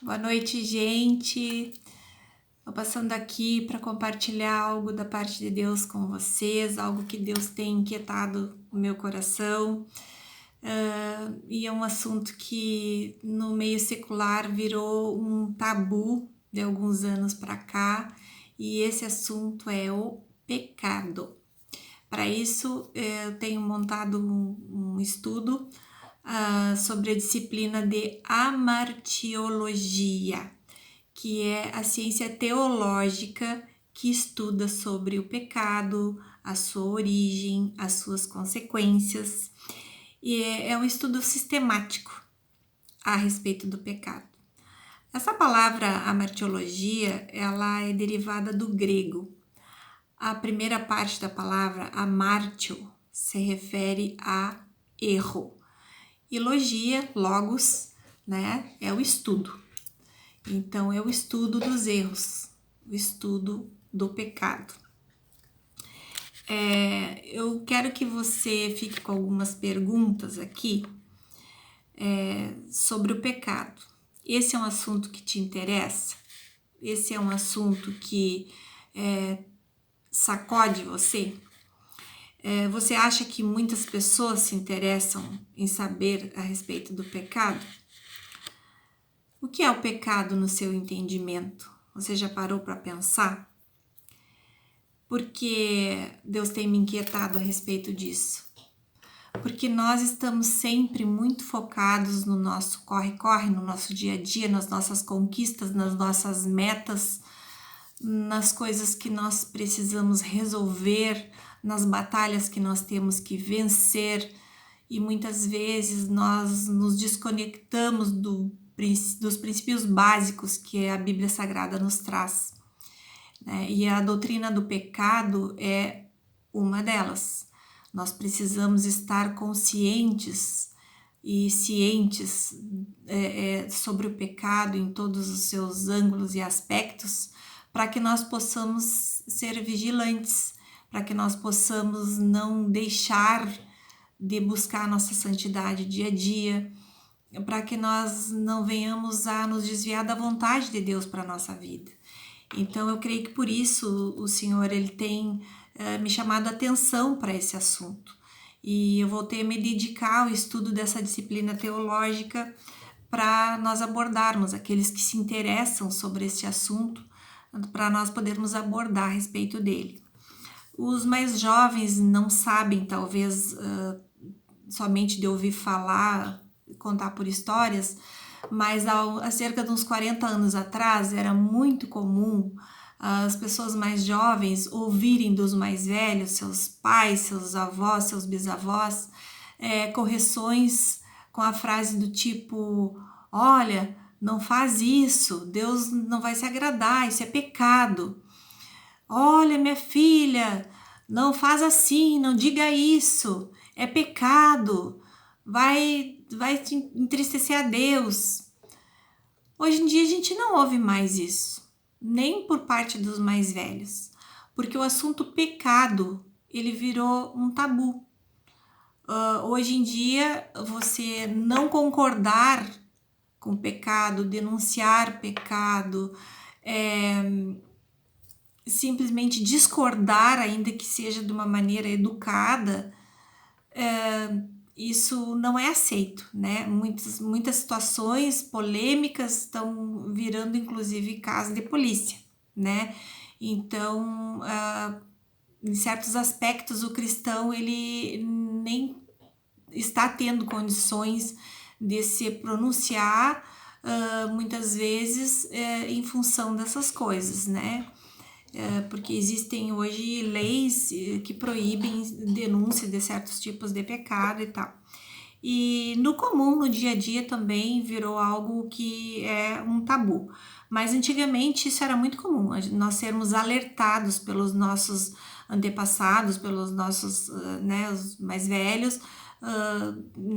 Boa noite, gente. Tô passando aqui para compartilhar algo da parte de Deus com vocês, algo que Deus tem inquietado o meu coração. E é um assunto que no meio secular virou um tabu de alguns anos para cá, e esse assunto é o pecado. Para isso, eu tenho montado um estudo sobre a disciplina de amartiologia, que é a ciência teológica que estuda sobre o pecado, a sua origem, as suas consequências, e é um estudo sistemático a respeito do pecado. Essa palavra amartiologia, ela é derivada do grego. A primeira parte da palavra, amártio, se refere a erro. E logia, logos, né, é o estudo. Então, é o estudo dos erros, o estudo do pecado. Eu quero que você fique com algumas perguntas aqui sobre o pecado. Esse é um assunto que te interessa? Esse é um assunto que sacode você? Você acha que muitas pessoas se interessam em saber a respeito do pecado? O que é o pecado no seu entendimento? Você já parou para pensar? Porque Deus tem me inquietado a respeito disso. Porque nós estamos sempre muito focados no nosso corre-corre, no nosso dia a dia, nas nossas conquistas, nas nossas metas, nas coisas que nós precisamos resolver, nas batalhas que nós temos que vencer, e muitas vezes nós nos desconectamos dos princípios básicos que a Bíblia Sagrada nos traz. E a doutrina do pecado é uma delas. Nós precisamos estar conscientes e cientes sobre o pecado em todos os seus ângulos e aspectos, para que nós possamos ser vigilantes, para que nós possamos não deixar de buscar a nossa santidade dia a dia, para que nós não venhamos a nos desviar da vontade de Deus para a nossa vida. Então, eu creio que por isso o Senhor ele tem me chamado a atenção para esse assunto. E eu voltei a me dedicar ao estudo dessa disciplina teológica para nós abordarmos aqueles que se interessam sobre este assunto, para nós podermos abordar a respeito dele. Os mais jovens não sabem, talvez, somente de ouvir falar, contar por histórias, mas há cerca de uns 40 anos atrás era muito comum as pessoas mais jovens ouvirem dos mais velhos, seus pais, seus avós, seus bisavós, correções com a frase do tipo: olha, não faz isso, Deus não vai se agradar, isso é pecado. Olha, minha filha, não faz assim, não diga isso, é pecado, vai te entristecer a Deus. Hoje em dia a gente não ouve mais isso, nem por parte dos mais velhos, porque o assunto pecado, ele virou um tabu. Hoje em dia, você não concordar com pecado, denunciar pecado, simplesmente discordar, ainda que seja de uma maneira educada, isso não é aceito, né? Muitas situações polêmicas estão virando, inclusive, caso de polícia, né? Então, em certos aspectos, o cristão, ele nem está tendo condições de se pronunciar, muitas vezes, em função dessas coisas, né? Porque existem hoje leis que proíbem denúncia de certos tipos de pecado e tal. E no comum, no dia a dia também virou algo que é um tabu. Mas antigamente isso era muito comum, nós sermos alertados pelos nossos antepassados, pelos nossos, os mais velhos,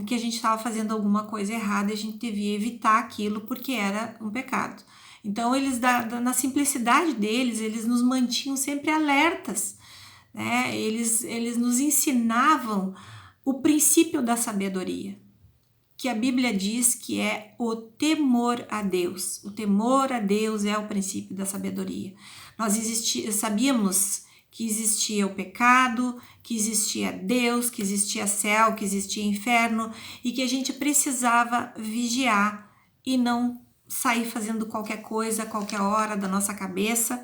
que a gente estava fazendo alguma coisa errada e a gente devia evitar aquilo porque era um pecado. Então, eles, na simplicidade deles, eles nos mantinham sempre alertas, né? Eles nos ensinavam o princípio da sabedoria, que a Bíblia diz que é o temor a Deus. O temor a Deus é o princípio da sabedoria. Nós sabíamos que existia o pecado, que existia Deus, que existia céu, que existia inferno e que a gente precisava vigiar e não sair fazendo qualquer coisa, a qualquer hora da nossa cabeça,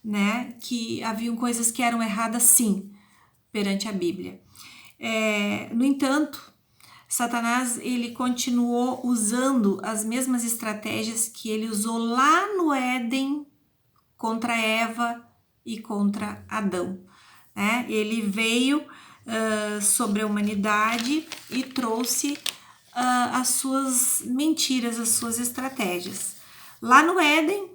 né? Que haviam coisas que eram erradas, sim, perante a Bíblia. No entanto, Satanás, ele continuou usando as mesmas estratégias que ele usou lá no Éden contra Eva e contra Adão, né? Ele veio sobre a humanidade e trouxe as suas mentiras, as suas estratégias. Lá no Éden,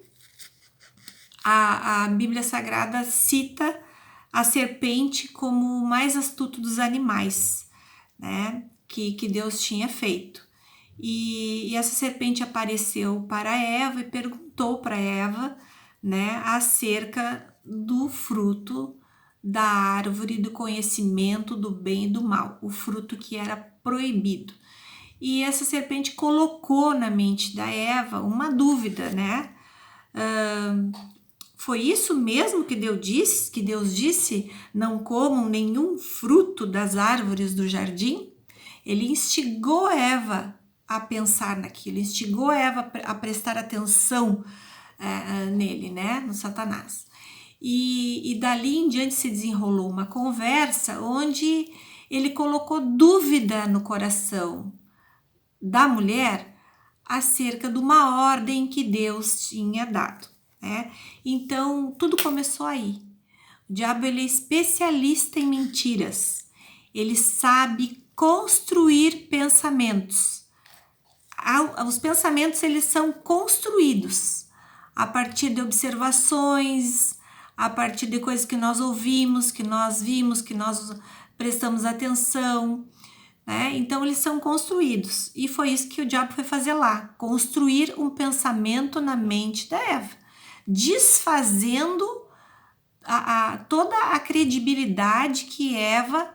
a Bíblia Sagrada cita a serpente como o mais astuto dos animais, né? Que Deus tinha feito. E essa serpente apareceu para Eva e perguntou para Eva, né, acerca do fruto da árvore do conhecimento do bem e do mal, o fruto que era proibido. E essa serpente colocou na mente da Eva uma dúvida, né? Foi isso mesmo que Deus disse, não comam nenhum fruto das árvores do jardim? Ele instigou Eva a pensar naquilo, instigou Eva a prestar atenção nele, né, no Satanás. E dali em diante se desenrolou uma conversa onde ele colocou dúvida no coração da mulher acerca de uma ordem que Deus tinha dado, né? Então, tudo começou aí. O diabo, ele é especialista em mentiras. Ele sabe construir pensamentos. Os pensamentos, eles são construídos a partir de observações, a partir de coisas que nós ouvimos, que nós vimos, que nós prestamos atenção, né? Então, eles são construídos. E foi isso que o diabo foi fazer lá, construir um pensamento na mente da Eva, desfazendo toda a credibilidade que Eva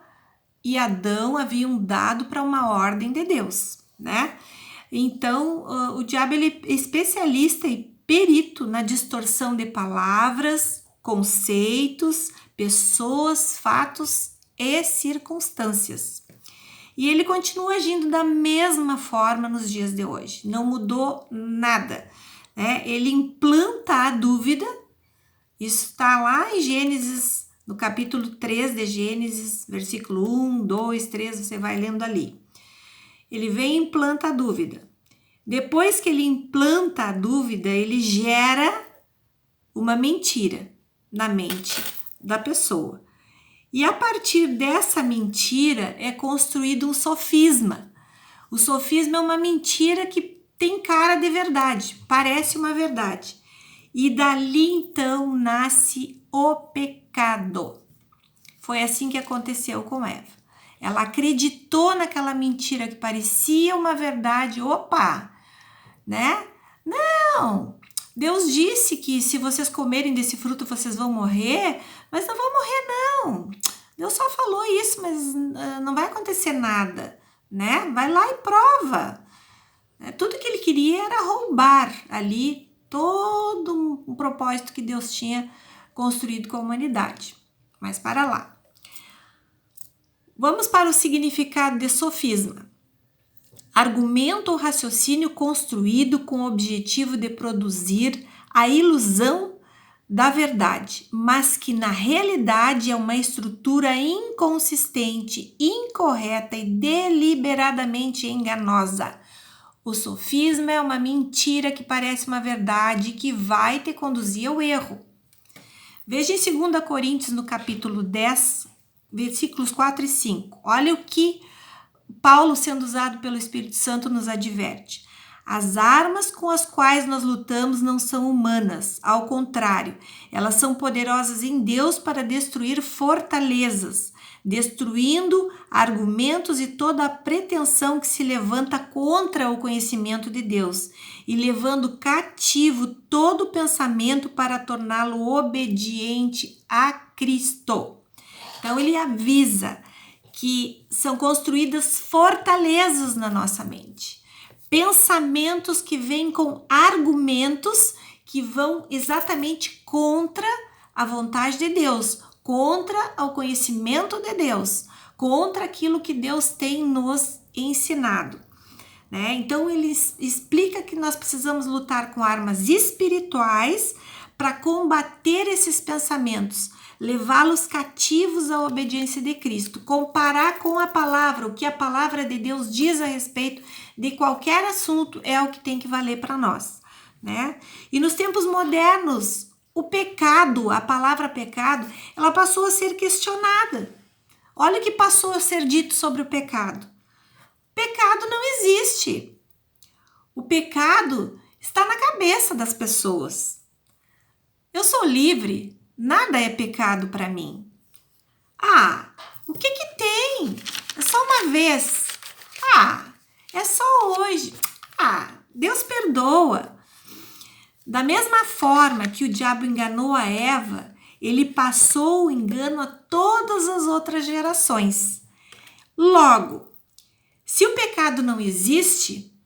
e Adão haviam dado para uma ordem de Deus, né? Então, o diabo, ele é especialista e perito na distorção de palavras, conceitos, pessoas, fatos e circunstâncias. E ele continua agindo da mesma forma nos dias de hoje, não mudou nada, né? Ele implanta a dúvida, isso está lá em Gênesis, no capítulo 3 de Gênesis, versículo 1, 2, 3, você vai lendo ali. Ele vem e implanta a dúvida. Depois que ele implanta a dúvida, ele gera uma mentira na mente da pessoa. E a partir dessa mentira é construído um sofisma. O sofisma é uma mentira que tem cara de verdade, parece uma verdade. E dali então nasce o pecado. Foi assim que aconteceu com Eva. Ela acreditou naquela mentira que parecia uma verdade. Opa, né? Não, Deus disse que se vocês comerem desse fruto vocês vão morrer, mas não vão morrer não. Deus só falou isso, mas não vai acontecer nada, né? Vai lá e prova. Tudo que ele queria era roubar ali todo um propósito que Deus tinha construído com a humanidade. Mas para lá. Vamos para o significado de sofisma. Argumento ou raciocínio construído com o objetivo de produzir a ilusão da verdade, mas que na realidade é uma estrutura inconsistente, incorreta e deliberadamente enganosa. O sofisma é uma mentira que parece uma verdade que vai te conduzir ao erro. Veja em 2 Coríntios, no capítulo 10, versículos 4 e 5. Olha o que Paulo, sendo usado pelo Espírito Santo, nos adverte. As armas com as quais nós lutamos não são humanas, ao contrário, elas são poderosas em Deus para destruir fortalezas, destruindo argumentos e toda a pretensão que se levanta contra o conhecimento de Deus e levando cativo todo pensamento para torná-lo obediente a Cristo. Então ele avisa que são construídas fortalezas na nossa mente. pensamentos que vêm com argumentos que vão exatamente contra a vontade de Deus, contra o conhecimento de Deus, contra aquilo que Deus tem nos ensinado, né? Então ele explica que nós precisamos lutar com armas espirituais para combater esses pensamentos, levá-los cativos à obediência de Cristo, comparar com a palavra, o que a palavra de Deus diz a respeito de qualquer assunto é o que tem que valer para nós, né? E nos tempos modernos, o pecado, a palavra pecado, ela passou a ser questionada. Olha o que passou a ser dito sobre o pecado. Pecado não existe. O pecado está na cabeça das pessoas. Eu sou livre, nada é pecado para mim. Ah, o que tem? É só uma vez. Ah, é só hoje. Ah, Deus perdoa. Da mesma forma que o diabo enganou a Eva, ele passou o engano a todas as outras gerações. Logo, se o pecado não existe,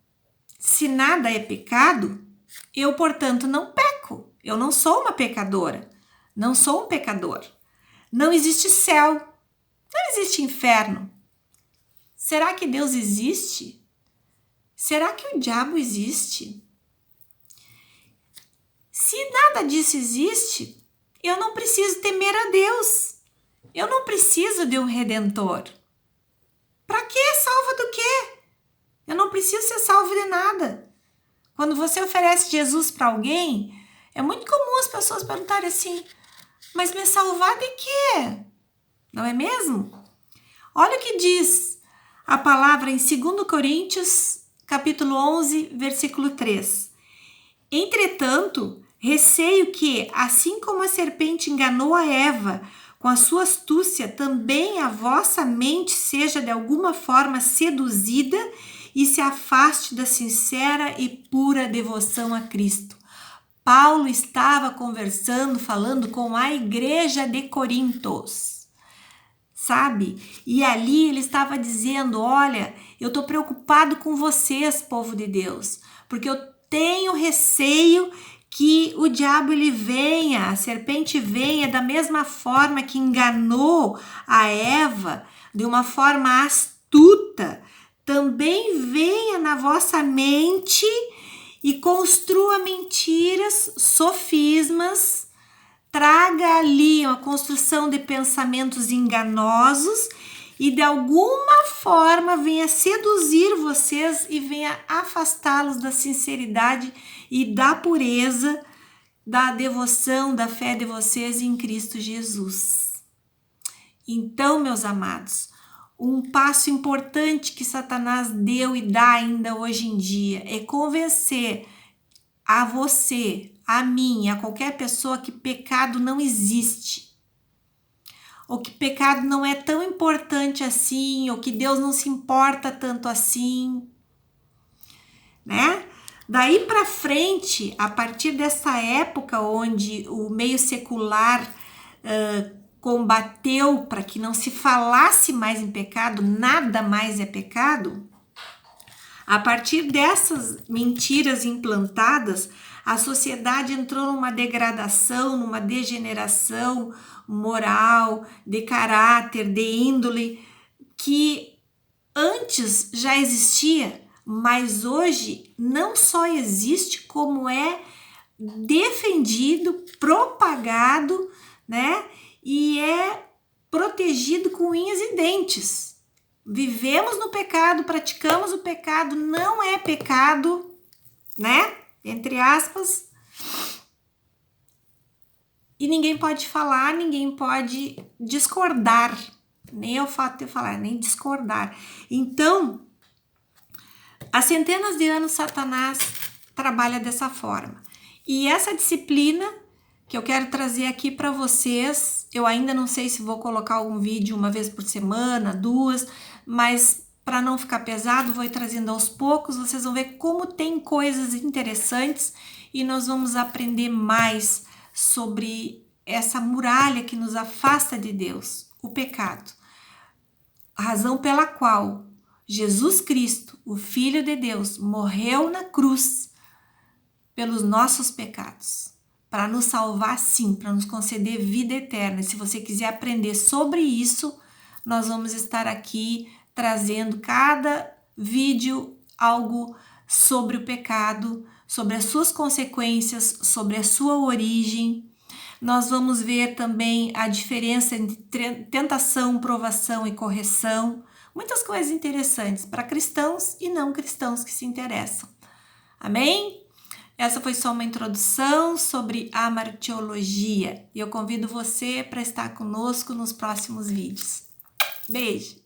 se nada é pecado, eu, portanto, não peco. Eu não sou uma pecadora. Não sou um pecador. Não existe céu. Não existe inferno. Será que Deus existe? Será que o diabo existe? Se nada disso existe, eu não preciso temer a Deus. Eu não preciso de um redentor. Para quê? Salvo do quê? Eu não preciso ser salvo de nada. Quando você oferece Jesus para alguém, é muito comum as pessoas perguntarem assim, mas me salvar de quê? Não é mesmo? Olha o que diz a palavra em 2 Coríntios, capítulo 11, versículo 3. Entretanto, receio que, assim como a serpente enganou a Eva com a sua astúcia, também a vossa mente seja de alguma forma seduzida e se afaste da sincera e pura devoção a Cristo. Paulo estava falando com a igreja de Corintos, sabe? E ali ele estava dizendo, olha, eu estou preocupado com vocês, povo de Deus, porque eu tenho receio que o diabo ele venha, a serpente venha da mesma forma que enganou a Eva, de uma forma astuta, também venha na vossa mente e construa mentiras, sofismas, traga ali uma construção de pensamentos enganosos e de alguma forma venha seduzir vocês e venha afastá-los da sinceridade e da pureza, da devoção, da fé de vocês em Cristo Jesus. Então, meus amados, um passo importante que Satanás deu e dá ainda hoje em dia é convencer a você, a mim, a qualquer pessoa que pecado não existe. Ou que pecado não é tão importante assim, ou que Deus não se importa tanto assim, né? Daí para frente, a partir dessa época onde o meio secular combateu para que não se falasse mais em pecado, nada mais é pecado, a partir dessas mentiras implantadas, a sociedade entrou numa degradação, numa degeneração moral, de caráter, de índole, que antes já existia, mas hoje não só existe, como é defendido, propagado, né? E é protegido com unhas e dentes. Vivemos no pecado, praticamos o pecado, não é pecado, né? Entre aspas. E ninguém pode falar, ninguém pode discordar. Nem o fato de falar, nem discordar. Então, há centenas de anos Satanás trabalha dessa forma. E essa disciplina que eu quero trazer aqui para vocês, eu ainda não sei se vou colocar um vídeo uma vez por semana, duas, mas para não ficar pesado, vou ir trazendo aos poucos, vocês vão ver como tem coisas interessantes e nós vamos aprender mais sobre essa muralha que nos afasta de Deus, o pecado. A razão pela qual Jesus Cristo, o Filho de Deus, morreu na cruz pelos nossos pecados, para nos salvar sim, para nos conceder vida eterna. E se você quiser aprender sobre isso, nós vamos estar aqui trazendo cada vídeo algo sobre o pecado, sobre as suas consequências, sobre a sua origem. Nós vamos ver também a diferença entre tentação, provação e correção. Muitas coisas interessantes para cristãos e não cristãos que se interessam. Amém? Essa foi só uma introdução sobre a martiologia. E eu convido você para estar conosco nos próximos vídeos. Beijo!